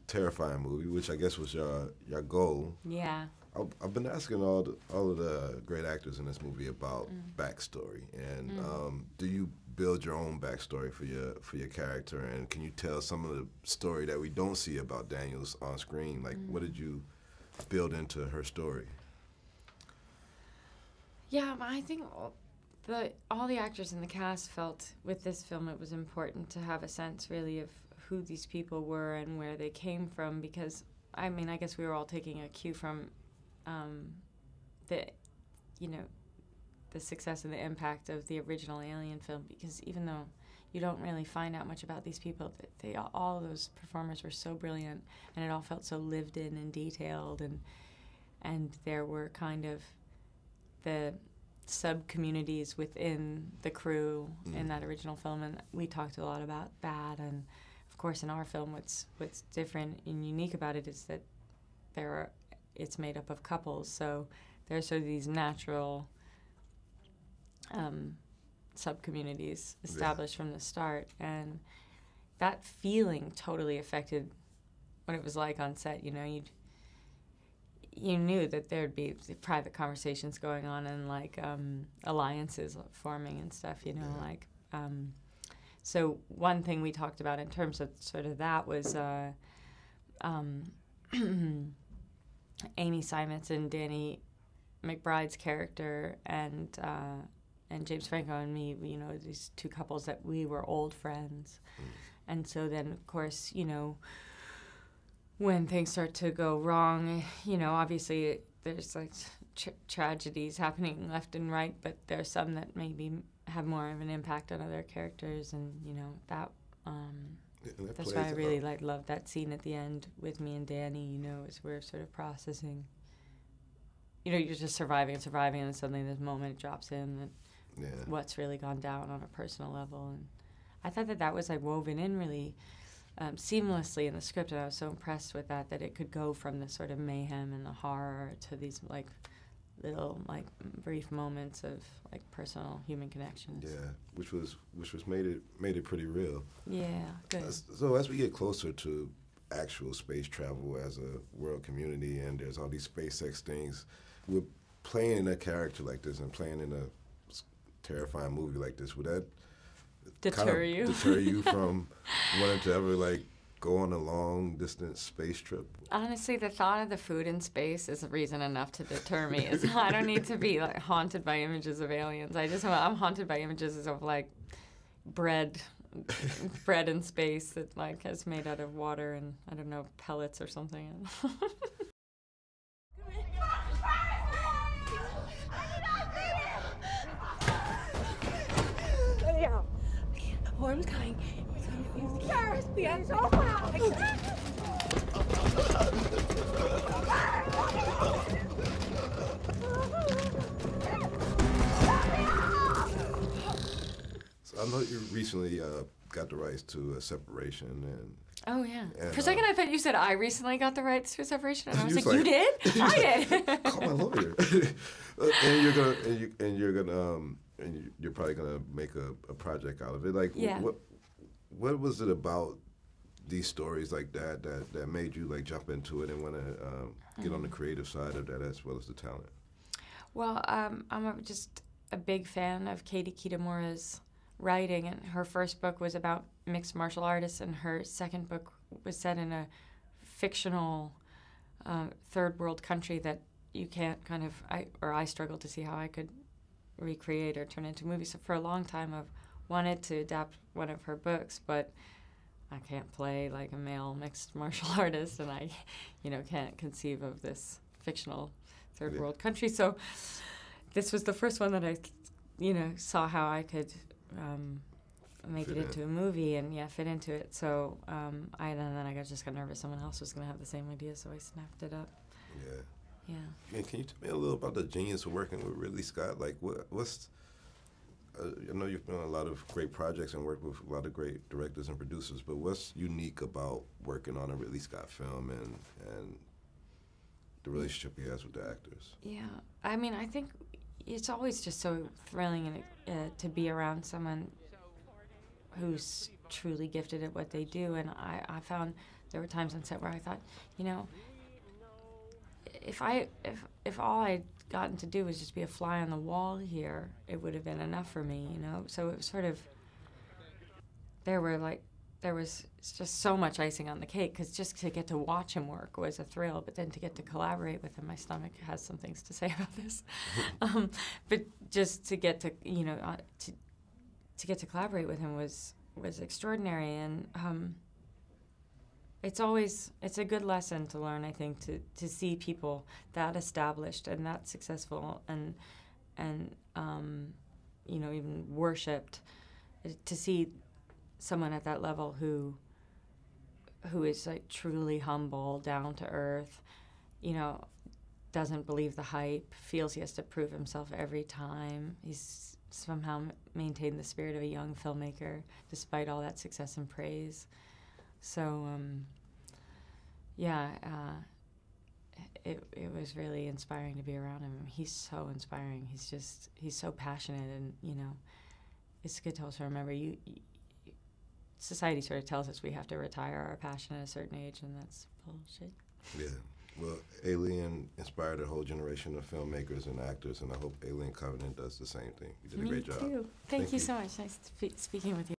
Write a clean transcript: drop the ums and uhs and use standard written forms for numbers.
terrifying movie, which I guess was your goal. Yeah. I've been asking all of the great actors in this movie about backstory, and do you build your own backstory for your character, and can you tell some of the story that we don't see about Daniels on screen? Like, what did you build into her story? Yeah, I think all the actors in the cast felt with this film it was important to have a sense really of who these people were and where they came from, because I mean, I guess we were all taking a cue from the success and the impact of the original Alien film, because even though you don't really find out much about these people, all those performers were so brilliant, and it all felt so lived in and detailed, and there were kind of the sub-communities within the crew in that original film, and we talked a lot about that. And of course in our film what's different and unique about it is that it's made up of couples, so there's sort of these natural sub-communities established from the start, and that feeling totally affected what it was like on set. You know, you knew that there'd be private conversations going on and like alliances forming and stuff, you know, like so one thing we talked about in terms of sort of that was Amy Simons and Danny McBride's character and James Franco and me, you know, these two couples that we were old friends. And so then, of course, you know, when things start to go wrong, you know, obviously there's like tragedies happening left and right, but there's some that maybe have more of an impact on other characters, and you know that. That's why I really loved that scene at the end with me and Danny. You know, as we're sort of processing. You know, you're just surviving, and suddenly this moment drops in, and what's really gone down on a personal level. And I thought that was like woven in really seamlessly in the script, and I was so impressed with that it could go from the sort of mayhem and the horror to these like little like brief moments of like personal human connections. Yeah, which made it pretty real. Yeah, good. So as we get closer to actual space travel as a world community, and there's all these SpaceX things, we're playing in a character like this and playing in a terrifying movie like this. Would that deter you from wanting to ever like go on a long distance space trip? Honestly, the thought of the food in space is reason enough to deter me. I don't need to be like haunted by images of aliens. I'm haunted by images of like bread in space that like is made out of water and I don't know, pellets or something. Worm's coming. Sir, we are so proud. So I know you recently got the rights to a separation, and oh yeah. For a second, I thought you said I recently got the rights to a separation, and I was like, you did? I did. Call my lawyer. and you're probably gonna make a project out of it. Like, what was it about these stories like that made you like jump into it and want to get on the creative side of that as well as the talent? Well, I'm just a big fan of Katie Kitamura's writing, and her first book was about mixed martial artists, and her second book was set in a fictional third world country that you can't I struggle to see how I could recreate or turn into movies. So for a long time I've wanted to adapt one of her books, but I can't play like a male mixed martial artist, and I, can't conceive of this fictional third world country. So this was the first one that I, saw how I could make it into a movie and fit into it. So then I just got nervous someone else was going to have the same idea, so I snapped it up. Yeah. And can you tell me a little about the genius of working with Ridley Scott? Like, what's I know you've been on a lot of great projects and worked with a lot of great directors and producers, but what's unique about working on a Ridley Scott film and the relationship he has with the actors? Yeah, I mean, I think it's always just so thrilling to be around someone who's truly gifted at what they do, and I found there were times on set where I thought, you know, if all I'd gotten to do was just be a fly on the wall here, it would have been enough for me, you know. So it was sort of, there was just so much icing on the cake, because just to get to watch him work was a thrill, but then to get to collaborate with him, my stomach has some things to say about this, but just to get to, you know, to get to collaborate with him was extraordinary. And it's a good lesson to learn, I think, to see people that established and that successful and you know, even worshipped, to see someone at that level who is like truly humble, down to earth, you know, doesn't believe the hype, feels he has to prove himself every time. He's somehow maintained the spirit of a young filmmaker despite all that success and praise. So it was really inspiring to be around him. He's so inspiring. He's so passionate, and you know, it's good to also remember society sort of tells us we have to retire our passion at a certain age, and that's bullshit. Yeah. Well, Alien inspired a whole generation of filmmakers and actors, and I hope Alien Covenant does the same thing. You did a great job. Me too. Thank you so much. Nice speaking with you.